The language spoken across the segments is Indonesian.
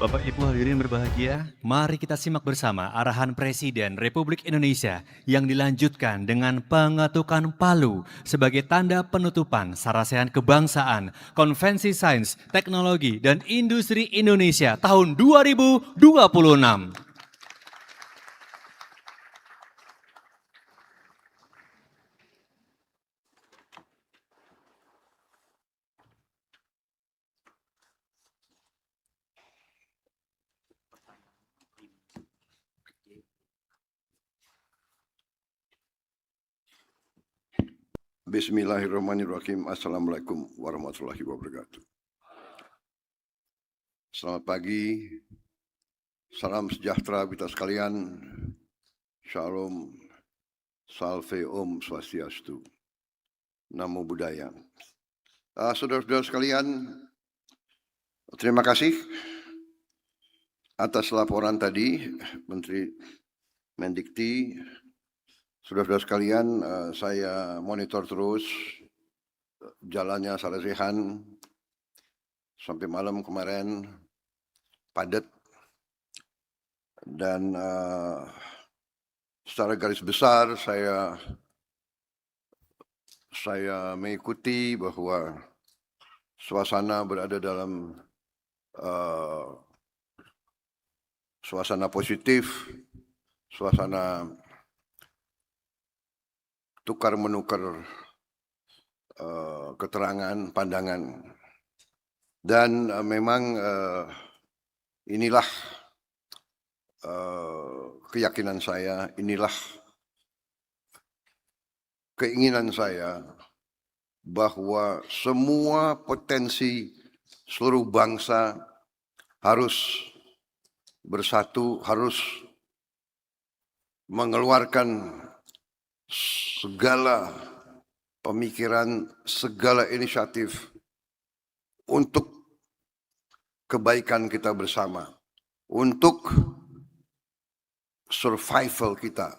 Bapak Ibu hadirin berbahagia, mari kita simak bersama arahan Presiden Republik Indonesia yang dilanjutkan dengan pengetukan palu sebagai tanda penutupan Sarasehan Kebangsaan Konvensi Sains, Teknologi, dan Industri Indonesia tahun 2026. Bismillahirrahmanirrahim. Assalamualaikum warahmatullahi wabarakatuh. Selamat pagi, salam sejahtera kita sekalian. Shalom, salve om swastiastu. Namo Buddhaya. Saudara-saudara sekalian, terima kasih atas laporan tadi Menteri Mendikti. Saudara-saudara sekalian, saya monitor terus jalannya Sarasehan sampai malam kemarin padat dan secara garis besar saya mengikuti bahwa suasana berada dalam suasana positif, suasana tukar menukar keterangan, pandangan, dan memang inilah keyakinan saya, inilah keinginan saya bahwa semua potensi seluruh bangsa harus bersatu, harus mengeluarkan segala pemikiran, segala inisiatif untuk kebaikan kita bersama, untuk survival kita,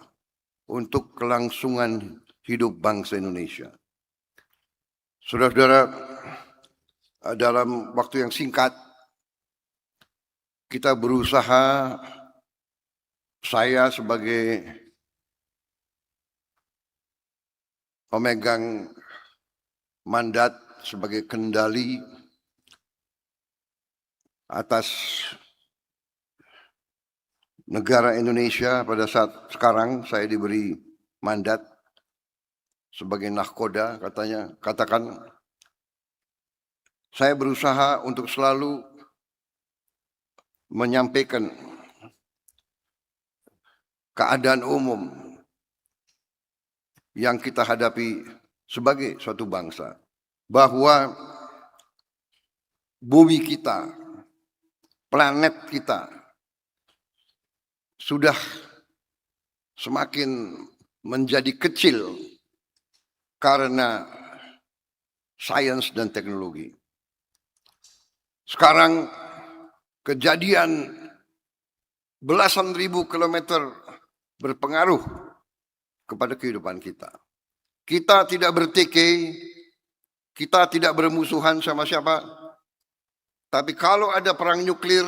untuk kelangsungan hidup bangsa Indonesia. Saudara-saudara, dalam waktu yang singkat, kita berusaha, saya sebagai pemegang mandat sebagai kendali atas negara Indonesia pada saat sekarang saya diberi mandat sebagai nahkoda, katakan saya berusaha untuk selalu menyampaikan keadaan umum yang kita hadapi sebagai suatu bangsa, bahwa bumi kita, planet kita sudah semakin menjadi kecil karena sains dan teknologi. Sekarang kejadian belasan ribu kilometer berpengaruh kepada kehidupan kita. Kita tidak bertikai, kita tidak bermusuhan sama siapa. Tapi kalau ada perang nuklir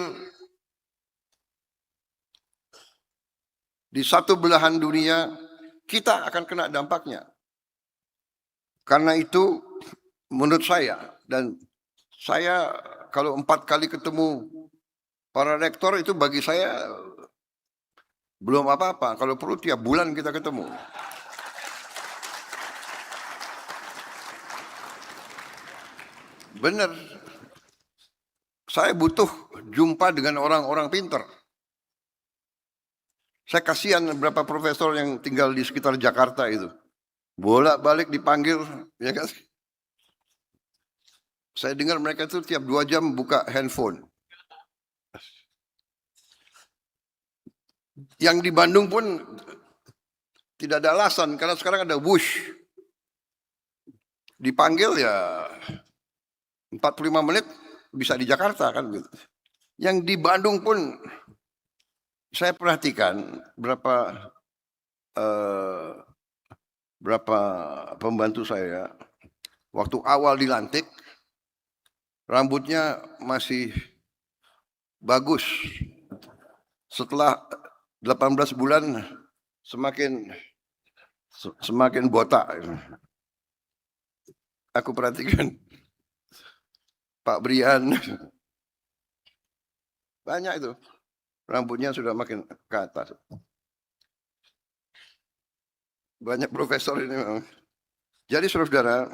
di satu belahan dunia, kita akan kena dampaknya. Karena itu menurut saya, dan saya kalau 4 kali ketemu para rektor itu bagi saya belum apa-apa, kalau perlu tiap bulan kita ketemu. Benar, saya butuh jumpa dengan orang-orang pinter. Saya kasihan beberapa profesor yang tinggal di sekitar Jakarta itu. Bolak-balik dipanggil, ya kan? Saya dengar mereka itu tiap 2 jam buka handphone. Yang di Bandung pun tidak ada alasan, karena sekarang ada Wush. Dipanggil ya 45 menit bisa di Jakarta kan gitu. Yang di Bandung pun saya perhatikan berapa pembantu saya waktu awal dilantik rambutnya masih bagus. Setelah 18 bulan semakin botak. Aku perhatikan Pak Brian, banyak itu. Rambutnya sudah makin ke atas. Banyak profesor ini memang. Jadi saudara-saudara,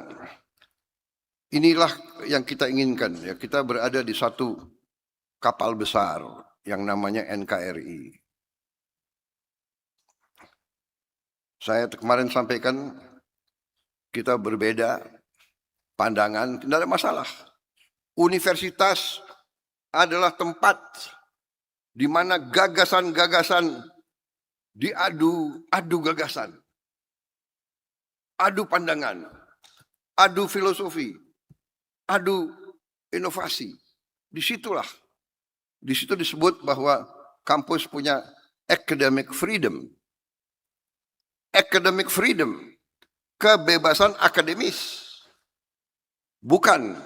inilah yang kita inginkan. Ya, kita berada di satu kapal besar yang namanya NKRI. Saya kemarin sampaikan kita berbeda pandangan, tidak ada masalah. Universitas adalah tempat di mana gagasan-gagasan adu gagasan, adu pandangan, adu filosofi, adu inovasi. Di situ disebut bahwa kampus punya academic freedom. Academic freedom, kebebasan akademis, bukan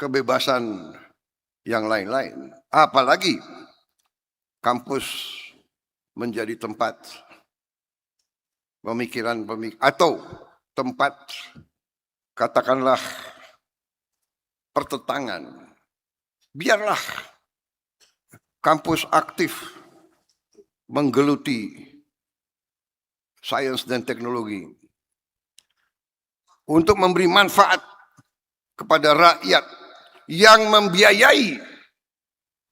kebebasan yang lain-lain. Apalagi kampus menjadi tempat pemikiran atau tempat katakanlah pertentangan. Biarlah kampus aktif menggeluti sains dan teknologi untuk memberi manfaat kepada rakyat yang membiayai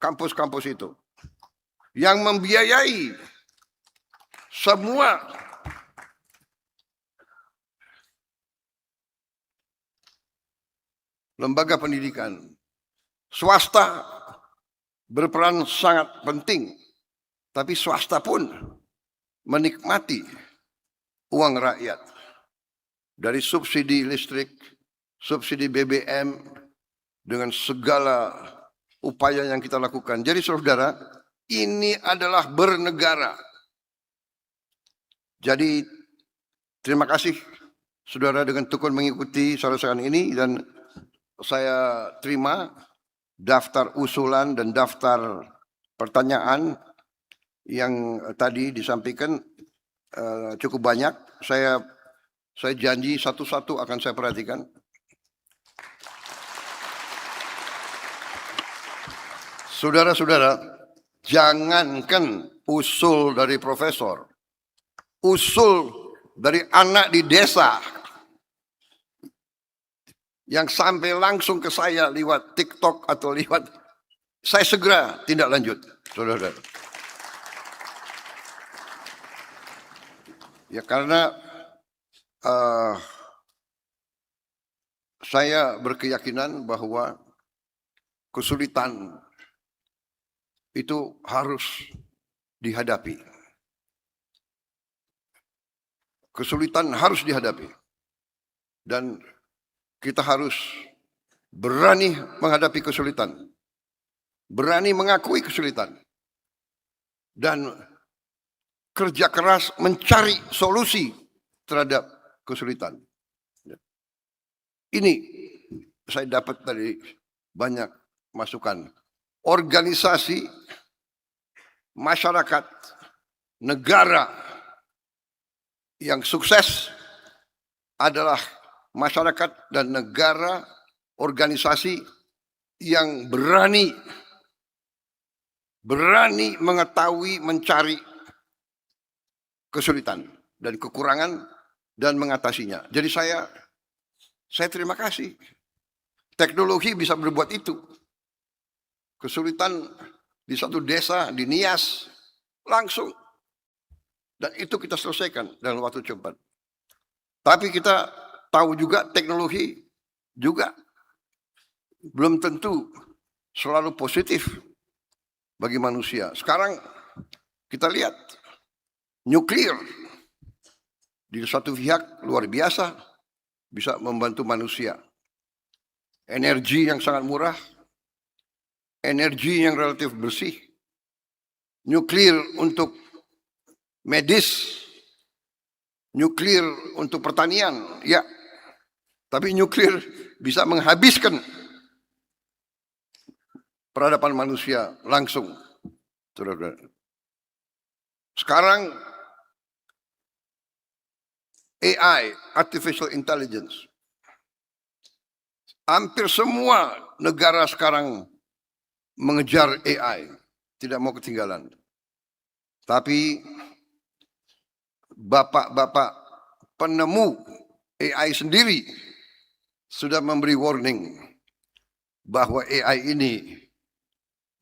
kampus-kampus itu, yang membiayai semua lembaga pendidikan. Swasta berperan sangat penting, tapi swasta pun menikmati uang rakyat dari subsidi listrik, subsidi BBM, dengan segala upaya yang kita lakukan. Jadi saudara, ini adalah bernegara. Jadi terima kasih saudara dengan tekun mengikuti saran-saran ini, dan saya terima daftar usulan dan daftar pertanyaan yang tadi disampaikan cukup banyak. Saya janji satu-satu akan saya perhatikan. Saudara-saudara, jangankan usul dari profesor, usul dari anak di desa yang sampai langsung ke saya lewat TikTok atau lewat, saya segera tindak lanjut, saudara-saudara. Ya karena saya berkeyakinan bahwa kesulitan itu harus dihadapi. Kesulitan harus dihadapi. Dan kita harus berani menghadapi kesulitan. Berani mengakui kesulitan. Dan kerja keras mencari solusi terhadap kesulitan. Ini saya dapat dari banyak masukan. Organisasi, masyarakat, negara yang sukses adalah masyarakat dan negara, organisasi yang berani mengetahui, mencari kesulitan dan kekurangan dan mengatasinya. Jadi saya terima kasih. Teknologi bisa berbuat itu. Kesulitan di satu desa, di Nias, langsung. Dan itu kita selesaikan dalam waktu cepat. Tapi kita tahu juga teknologi juga belum tentu selalu positif bagi manusia. Sekarang kita lihat nuklir di satu pihak luar biasa bisa membantu manusia. Energi yang sangat murah, energi yang relatif bersih, nuklir untuk medis, nuklir untuk pertanian, ya. Tapi nuklir bisa menghabiskan peradaban manusia langsung. Saudara-saudara. Sekarang AI, Artificial Intelligence. Hampir semua negara sekarang mengejar AI. Tidak mau ketinggalan. Tapi bapak-bapak penemu AI sendiri sudah memberi warning bahwa AI ini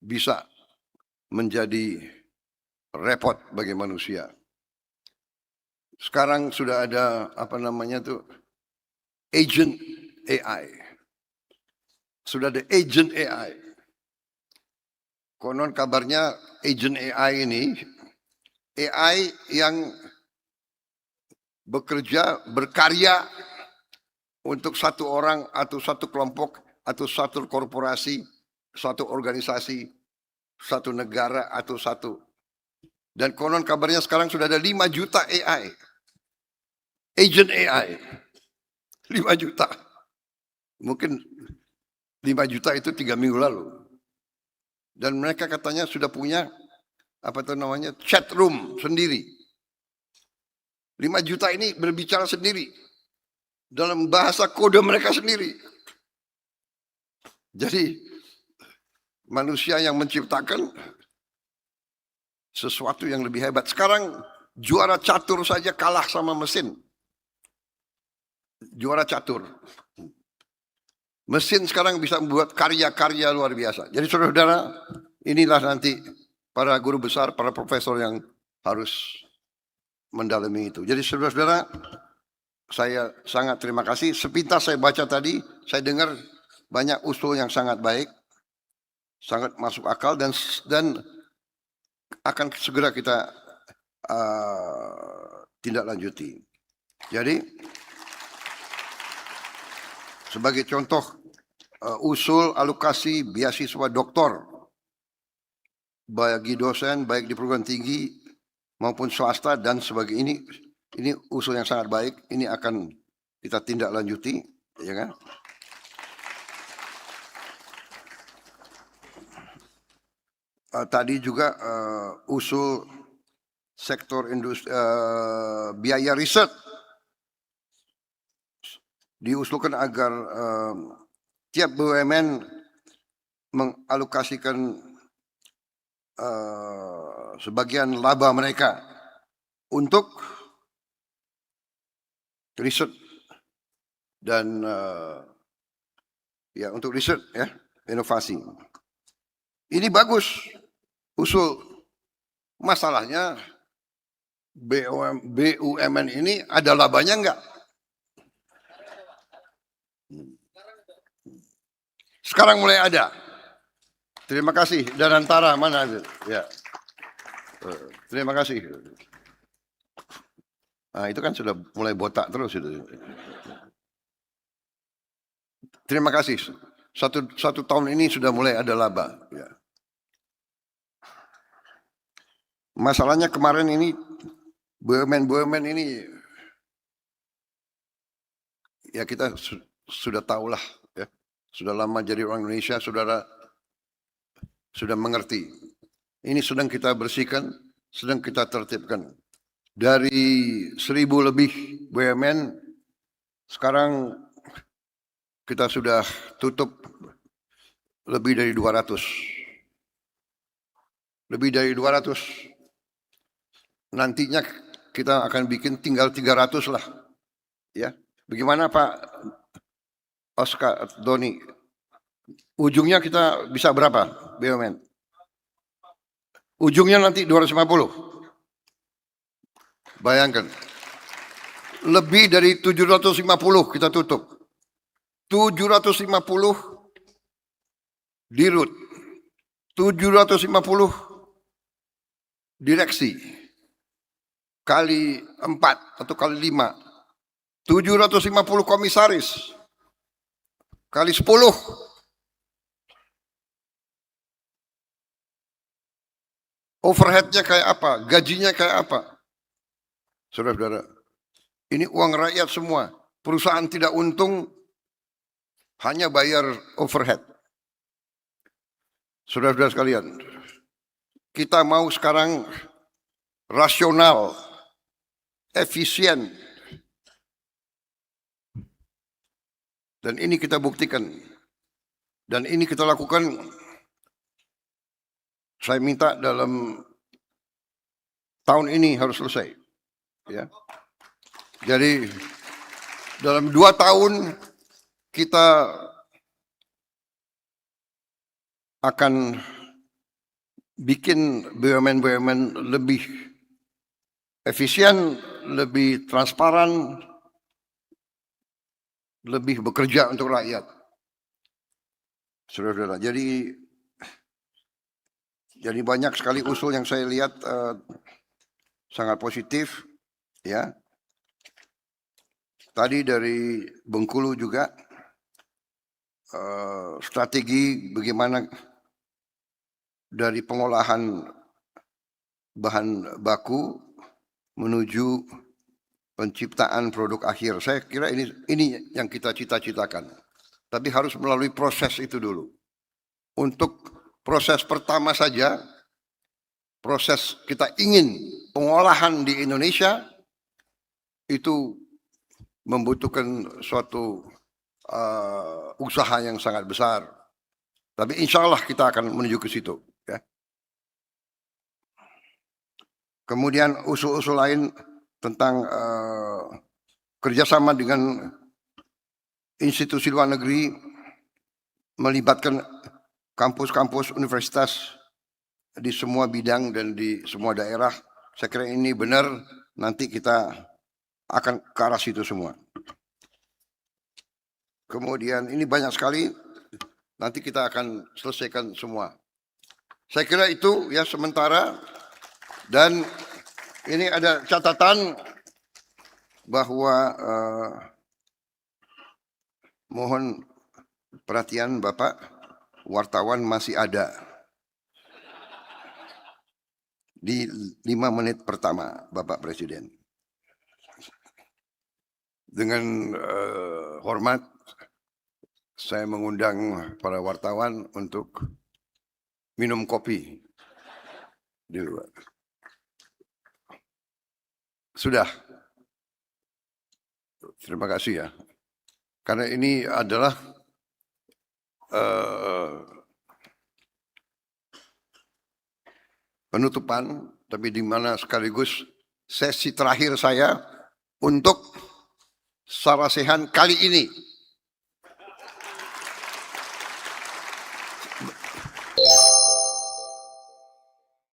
bisa menjadi repot bagi manusia. Sekarang sudah ada agent AI. Sudah ada agent AI. Konon kabarnya agent AI ini AI yang berkarya untuk satu orang atau satu kelompok atau satu korporasi, satu organisasi, satu negara atau satu. Dan konon kabarnya sekarang sudah ada 5 juta AI. Agent AI. 5 juta. Mungkin 5 juta itu 3 minggu lalu. Dan mereka katanya sudah punya chat room sendiri. 5 juta ini berbicara sendiri dalam bahasa kode mereka sendiri. Jadi manusia yang menciptakan sesuatu yang lebih hebat. Sekarang juara catur saja kalah sama mesin. Juara catur. Mesin sekarang bisa membuat karya-karya luar biasa. Jadi saudara-saudara, inilah nanti para guru besar, para profesor yang harus mendalami itu. Jadi saudara-saudara, saya sangat terima kasih. Sepintas saya baca tadi, saya dengar banyak usul yang sangat baik, sangat masuk akal dan akan segera kita tindak lanjuti. Jadi sebagai contoh usul alokasi beasiswa doktor bagi dosen baik di perguruan tinggi maupun swasta dan sebagainya, ini usul yang sangat baik. Ini akan kita tindak lanjuti, ya kan? Tadi juga usul sektor industri, biaya riset diusulkan agar tiap BUMN mengalokasikan sebagian laba mereka untuk riset dan untuk riset ya, inovasi. Ini bagus usul. Masalahnya BUMN ini ada labanya enggak? Sekarang mulai ada. Terima kasih. Danantara mana itu? Ya. Terima kasih. Nah, itu kan sudah mulai botak terus itu. Terima kasih. Satu tahun ini sudah mulai ada laba. Ya. Masalahnya kemarin ini BUMN ini ya kita sudah tahulah ya. Sudah lama jadi orang Indonesia, saudara sudah mengerti. Ini sedang kita bersihkan, sedang kita tertibkan. Dari 1.000 lebih BUMN, sekarang kita sudah tutup lebih dari 200. Lebih dari 200. Nantinya kita akan bikin tinggal 300 lah. Ya. Bagaimana Pak Oscar Doni? Ujungnya kita bisa berapa BUMN? Ujungnya nanti 250. Bayangkan. Lebih dari 750 kita tutup. 750 dirut. 750 direksi. Kali 4 atau kali 5. 750 komisaris. Kali 10. Overheadnya kayak apa? Gajinya kayak apa? Saudara-saudara, ini uang rakyat semua. Perusahaan tidak untung, hanya bayar overhead. Saudara-saudara sekalian, kita mau sekarang rasional, efisien, dan ini kita buktikan, dan ini kita lakukan. Saya minta dalam tahun ini harus selesai, ya. Jadi dalam 2 tahun kita akan bikin BUMN lebih efisien, lebih transparan, lebih bekerja untuk rakyat. Saudara-saudara, jadi banyak sekali usul yang saya lihat sangat positif, ya. Tadi dari Bengkulu juga strategi bagaimana dari pengolahan bahan baku menuju penciptaan produk akhir. Saya kira ini yang kita cita-citakan. Tapi harus melalui proses itu dulu. Untuk proses pertama saja, proses kita ingin pengolahan di Indonesia itu membutuhkan suatu usaha yang sangat besar. Tapi insya Allah kita akan menuju ke situ. Ya. Kemudian usul-usul lain tentang kerjasama dengan institusi luar negeri, melibatkan kampus-kampus universitas di semua bidang dan di semua daerah. Saya kira ini benar, nanti kita akan ke arah situ semua. Kemudian ini banyak sekali, nanti kita akan selesaikan semua. Saya kira itu ya sementara, dan ini ada catatan bahwa mohon perhatian Bapak, wartawan masih ada di 5 menit pertama Bapak Presiden. Dengan hormat, saya mengundang para wartawan untuk minum kopi di luar. Sudah. Terima kasih ya. Karena ini adalah penutupan, tapi di mana sekaligus sesi terakhir saya untuk Sarasehan kali ini.